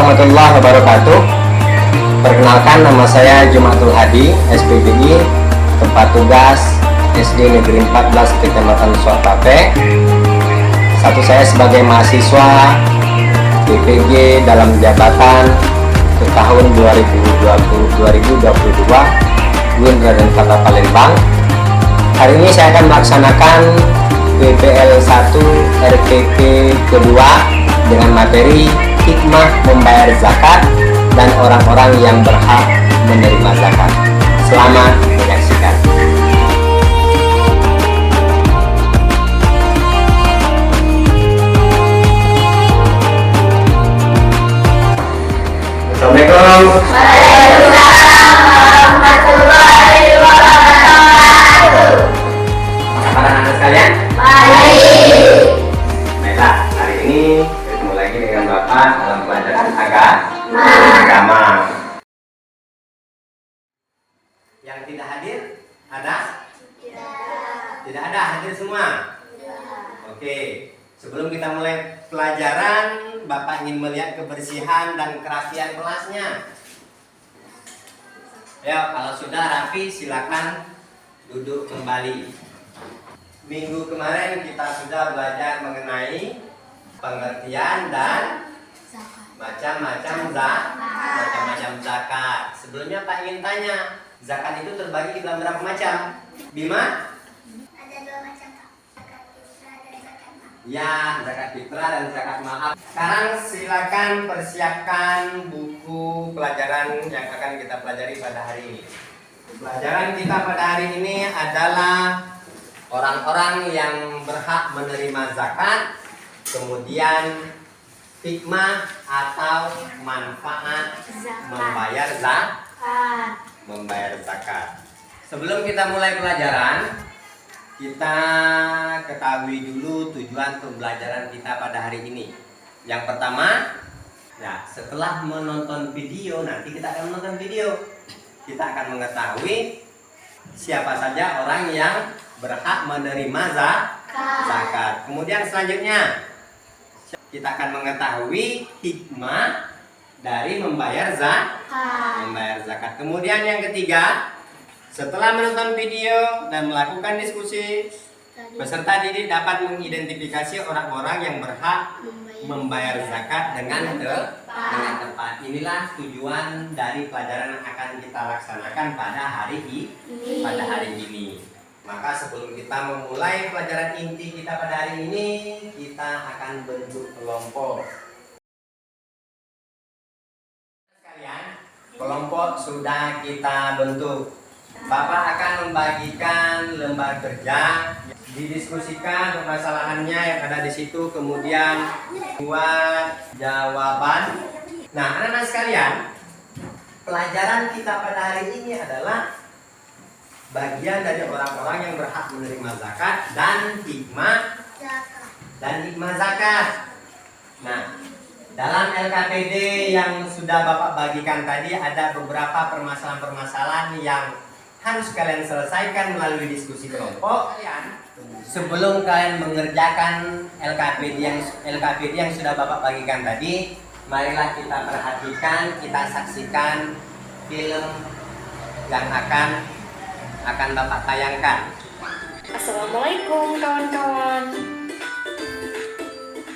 warahmatullahi wabarakatuh. Perkenalkan, nama saya Jumatul Hadi, SPBI, tempat tugas SD Negeri 14 Kecamatan Suapape. Status saya sebagai mahasiswa PPG dalam jabatan ke tahun 2020-2022 UIN Raden Fatah Palembang. Hari ini saya akan melaksanakan PPL 1 RPP kedua dengan materi hikmah membayar zakat dan orang-orang yang berhak menerima zakat. Selamat menyaksikan. Assalamualaikum. Waalaikumsalam warahmatullahi wabarakatuh. Apa kabar anak sekalian? Baik. Baiklah, hari ini ketemu lagi dengan Bapak dalam pelajaran agama. Yang tidak hadir ada? Tidak ada, hadir semua? Oke, sebelum kita mulai pelajaran, Bapak ingin melihat kebersihan dan kerapian kelasnya. Ya, kalau sudah rapi silakan duduk kembali. Minggu kemarin kita sudah belajar mengenai pengertian dan macam-macam zakat. Sebelumnya Pak ingin tanya, zakat itu terbagi dalam berapa macam? Bima? Ada 2 macam, Pak. Zakat fitrah dan zakat mal. Ya, zakat fitrah dan zakat mal. Sekarang silakan persiapkan buku pelajaran yang akan kita pelajari pada hari ini. Pelajaran kita pada hari ini adalah orang-orang yang berhak menerima zakat, kemudian hikmah atau manfaat membayar zakat. Sebelum kita mulai pelajaran, kita ketahui dulu tujuan pembelajaran kita pada hari ini. Yang pertama, ya, setelah menonton video, nanti kita akan menonton video. Kita akan mengetahui siapa saja orang yang berhak menerima zakat. Kemudian selanjutnya kita akan mengetahui hikmah dari membayar zakat. Kemudian yang ketiga, setelah menonton video dan melakukan diskusi, peserta didik dapat mengidentifikasi orang-orang yang berhak membayar zakat dengan tepat. Inilah tujuan dari pelajaran yang akan kita laksanakan pada hari ini. Maka sebelum kita memulai pelajaran inti kita pada hari ini, kita akan bentuk kelompok. Sekalian, kelompok sudah kita bentuk. Bapak akan membagikan lembar kerja, didiskusikan permasalahannya yang ada di situ, kemudian buat jawaban. Nah, anak-anak sekalian, pelajaran kita pada hari ini adalah bagian dari orang-orang yang berhak menerima zakat dan hikmah zakat. Nah, dalam LKPD yang sudah Bapak bagikan tadi ada beberapa permasalahan-permasalahan yang harus kalian selesaikan melalui diskusi kelompok. Sebelum kalian mengerjakan LKPD yang sudah Bapak bagikan tadi, marilah kita perhatikan, kita saksikan film yang akan Bapak tayangkan. Assalamualaikum kawan-kawan.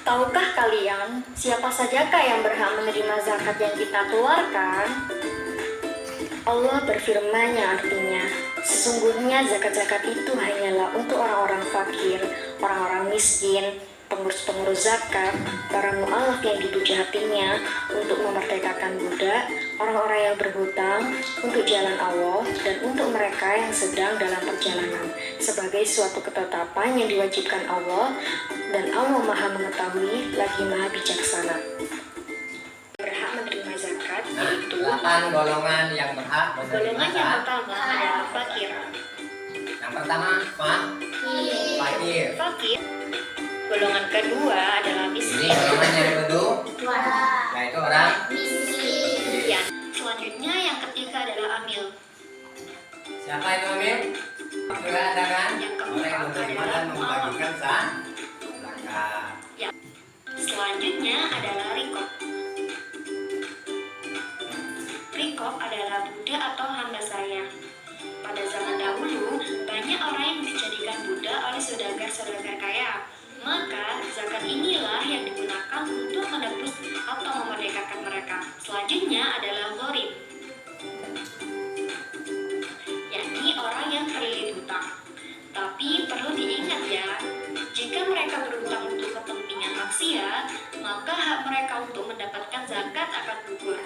Tahukah kalian siapa sajakah yang berhak menerima zakat yang kita keluarkan? Allah berfirman yang artinya, sesungguhnya zakat-zakat itu hanyalah untuk orang-orang fakir, orang-orang miskin, pengurus-pengurus zakat, para mu'alaf yang dipuji hatinya, untuk memerdekakan budak, orang-orang yang berhutang, untuk jalan Allah, dan untuk mereka yang sedang dalam perjalanan, sebagai suatu ketetapan yang diwajibkan Allah, dan Allah Maha Mengetahui lagi Maha Bijaksana. Berhak menerima zakat yaitu 8 golongan yang berhak menerima golongan yang zakat. pertama adalah fakir. Yang pertama, fakir. Golongan kedua adalah Ini miskin. golongan yang kedua, yaitu orang Ya. Selanjutnya yang ketiga adalah amil. siapa itu Amil? Sudah ada kan? Yang keempat Orang yang menerima dan membagikan zakat. Ya. Selanjutnya adalah rikop. sekaligus atau memerdekakan mereka. Selanjutnya adalah gharib, yakni orang yang terlilit hutang. Tapi perlu diingat ya, jika mereka berhutang untuk kepentingan maksiat, maka hak mereka untuk mendapatkan zakat akan gugur.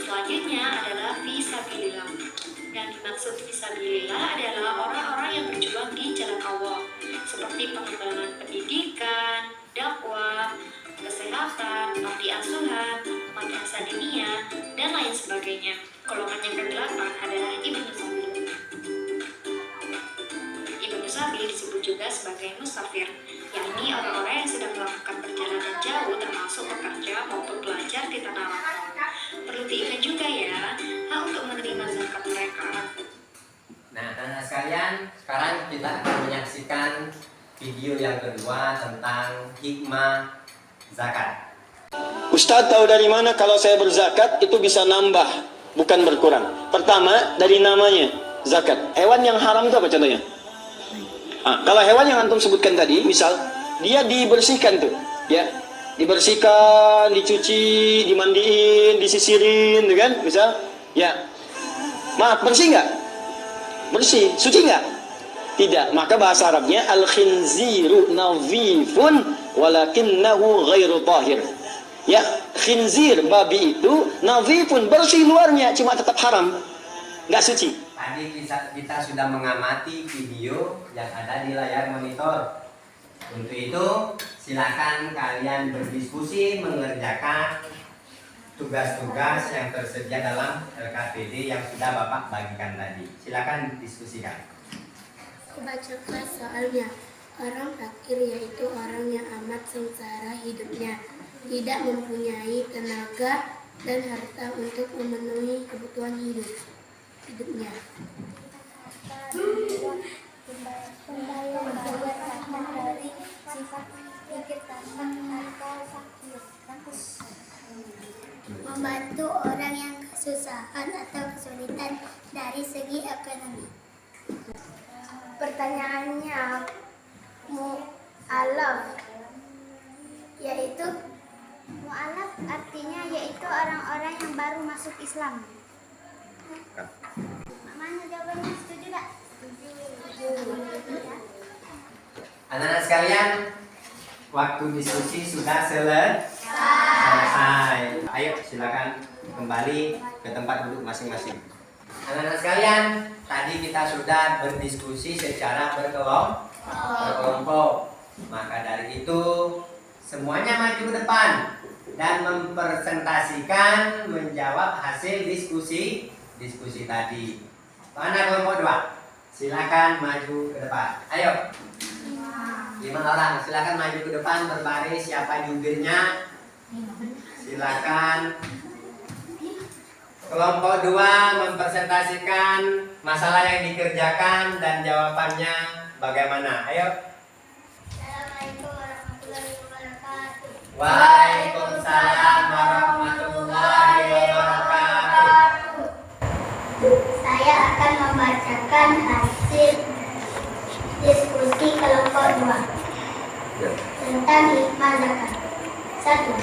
Selanjutnya adalah fisabilillah. Yang dimaksud fisabilillah adalah orang-orang yang berjuang di jalan Allah, seperti pengembangan pendidikan, dakwah, kesehatan, panti asuhan, madrasah diniyah, dan lain sebagainya. Golongan yang ke-8 adalah ibnu sabil. Ibnu sabil disebut juga sebagai musafir, yakni orang-orang yang sedang melakukan perjalanan jauh termasuk bekerja maupun belajar di tanah lapang. Perlu diingat juga ya, hak untuk menerima zakat mereka. Nah, anak sekalian, sekarang kita akan menyaksikan video yang kedua tentang hikmah zakat. Ustadz tahu dari mana kalau saya berzakat itu bisa nambah, bukan berkurang? Pertama, dari namanya, zakat. Hewan yang haram itu apa contohnya? Kalau hewan yang antum sebutkan tadi, misal, dia dibersihkan tuh, ya, dibersihkan, dicuci, dimandiin, disisirin, gitu kan, misal, ya, maaf, bersih nggak? Bersih, suci nggak? Tidak. Maka bahasa Arabnya al-khinziru nadhifun walakinnahu ghairu tahir. Ya, khinzir, babi itu nadhifun, bersih luarnya, cuma tetap haram, nggak suci. Tadi kita sudah mengamati video yang ada di layar monitor. Untuk itu, silakan kalian berdiskusi mengerjakan tugas-tugas yang tersedia dalam LKPD yang sudah Bapak bagikan tadi. Silakan diskusikan. Aku bacakan soalnya. Orang fakir yaitu orang yang amat sengsara hidupnya, tidak mempunyai tenaga dan harta untuk memenuhi kebutuhan hidupnya. Dari sifat pikir tanpa atau fakir, membantu orang yang kesusahan atau kesulitan dari segi ekonomi. Pertanyaannya, mu'alaf yaitu mu'alaf artinya yaitu orang-orang yang baru masuk Islam. Mana jawabannya, setuju tak? Anak-anak sekalian, waktu diskusi sudah selesai. Ayo silakan kembali ke tempat duduk masing-masing. Anak-anak sekalian, tadi kita sudah berdiskusi secara berkelompok. Maka dari itu semuanya maju ke depan dan mempresentasikan menjawab hasil diskusi tadi. Mana kelompok 2? Silakan maju ke depan. Ayo. 5 orang, silakan maju ke depan berbaris. Siapa jubirnya? Silakan. Kelompok 2 mempresentasikan masalah yang dikerjakan dan jawabannya bagaimana. Ayo. Assalamualaikum warahmatullahi wabarakatuh. Waalaikumsalam warahmatullahi wabarakatuh. Saya akan membacakan hasil diskusi kelompok 2 tentang hikmah zakat. 1.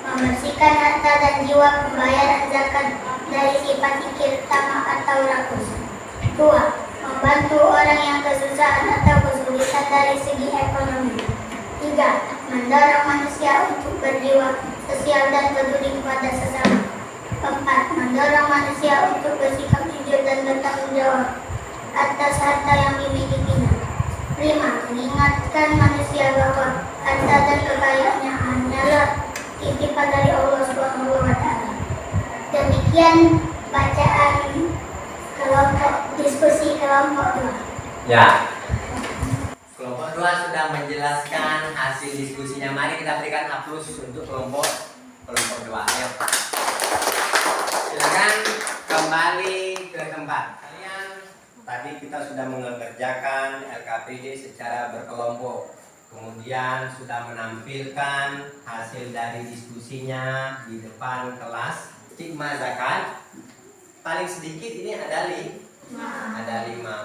Membersihkan harta dan jiwa pembayaran zakat dari sifat ikir, tamak atau rakus. 2. Membantu orang yang kesusahan atau kesulitan dari segi ekonomi. 3. Mendorong manusia untuk berjiwa sosial dan peduli kepada sesama. 4. Mendorong manusia untuk bersikap jujur dan bertanggung jawab atas harta yang dimilikinya. 5. Mengingatkan manusia bahwa harta dan kekayaannya hanyalah titipan dari Allah Subhanahu wa Ta'ala. Demikian bacaan diskusi kelompok 2. Ya. Kelompok 2 sudah menjelaskan hasil diskusinya. Mari kita berikan aplaus untuk kelompok 2. Ayo. Silakan kembali ke tempat. Kalian tadi kita sudah mengerjakan LKPD secara berkelompok. Kemudian sudah menampilkan hasil dari diskusinya di depan kelas. Hikmah zakat paling sedikit ini ada 5.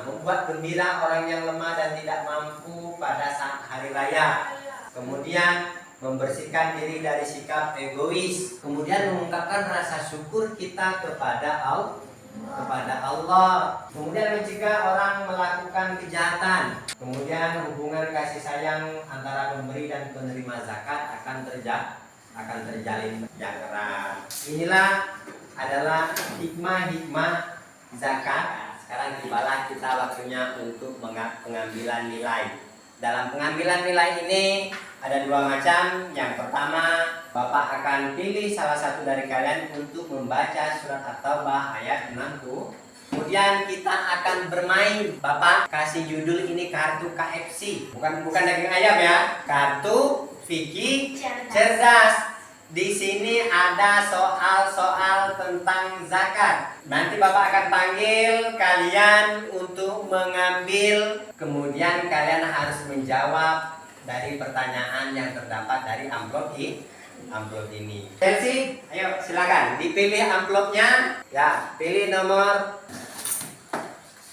Membuat gembira orang yang lemah dan tidak mampu pada saat hari raya. Kemudian membersihkan diri dari sikap egois, kemudian mengungkapkan rasa syukur kita kepada Allah, kemudian mencegah orang melakukan kejahatan, kemudian hubungan kasih sayang antara pemberi dan penerima zakat akan terjalin yang erat. Inilah adalah hikmah-hikmah zakat. Sekarang tibalah kita waktunya untuk pengambilan nilai. Dalam pengambilan nilai ini ada dua macam. Yang pertama, Bapak akan pilih salah satu dari kalian untuk membaca surat At-Taubah ayat 60. Kemudian kita akan bermain. Bapak kasih judul ini kartu KFC. Bukan daging ayam ya. Kartu Fikih Cerdas. Di sini ada soal-soal tentang zakat. Nanti Bapak akan panggil kalian untuk mengambil. Kemudian kalian harus menjawab dari pertanyaan yang terdapat dari amplop ini. Chelsea, ayo silakan dipilih amplopnya. Ya, pilih nomor.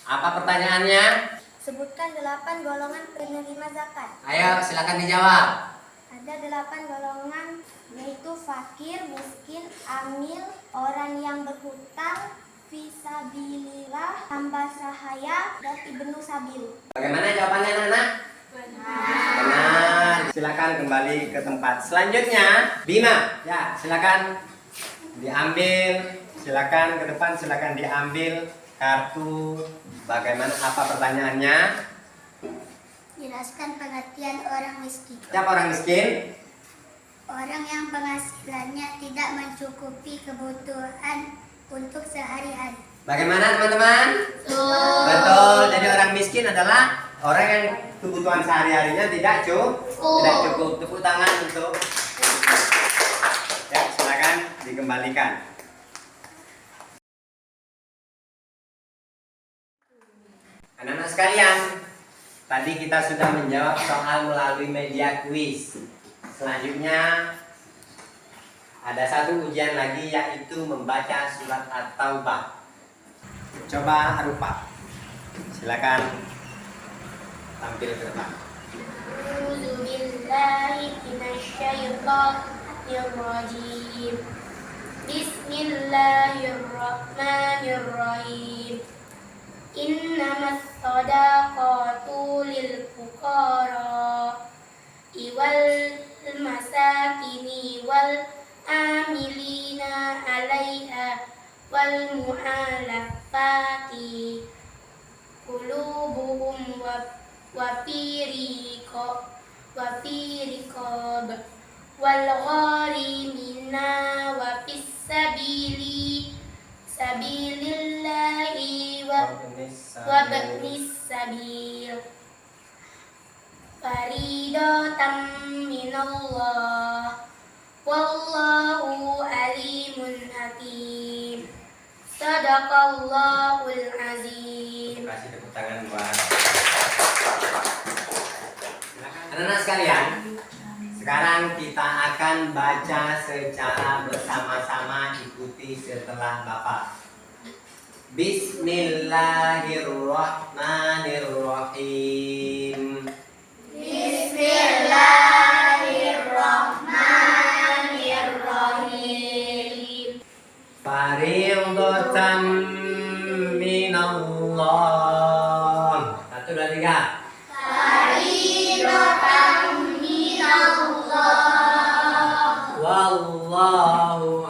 Apa pertanyaannya? Sebutkan 8 golongan penerima zakat. Ayo silakan dijawab. Ada 8 golongan, yaitu fakir, miskin, amil, orang yang berhutang, fisabilillah, hamba sahaya, dan ibnu sabil. Bagaimana jawabannya anak-anak? Benar. Silakan kembali ke tempat. Selanjutnya, Bima. Ya, silakan diambil. Silakan ke depan, silakan diambil kartu. Bagaimana, apa pertanyaannya? Jelaskan pengertian orang miskin. Siapa orang miskin? Orang yang penghasilannya tidak mencukupi kebutuhan untuk sehari-hari. Bagaimana teman-teman? Betul. Jadi orang miskin adalah orang yang kebutuhan sehari-harinya tidak cukup. Tepuk tangan untuk. Ya, silakan dikembalikan. Anak-anak sekalian, tadi kita sudah menjawab soal melalui media kuis. Selanjutnya ada satu ujian lagi, yaitu membaca surat At-Taubah. Coba Arupa, silakan tampil ke depan. A'udzubillahi minasyaitonirrajim. Bismillahirrahmanirrahim. Innamas shadaqatu lil fuqara wal masakini wal amilina 'alaiha wal mu'allafati qulubuhum wa fi riqab wal gharimina wa fis sabilillahi wa ba'nis sabil faridatan minallah wallahu alimun hakim. Sadaqallahul azim. Kasih tepuk tangan buat anak-anak sekalian. Sekarang kita akan baca secara bersama-sama, ikuti setelah Bapak. Bismillahirrahmanirrahim. Bismillahirrahmanirrahim. Fariidatan minallah. 1, 2, 3. Faridatan minallah. Wallahu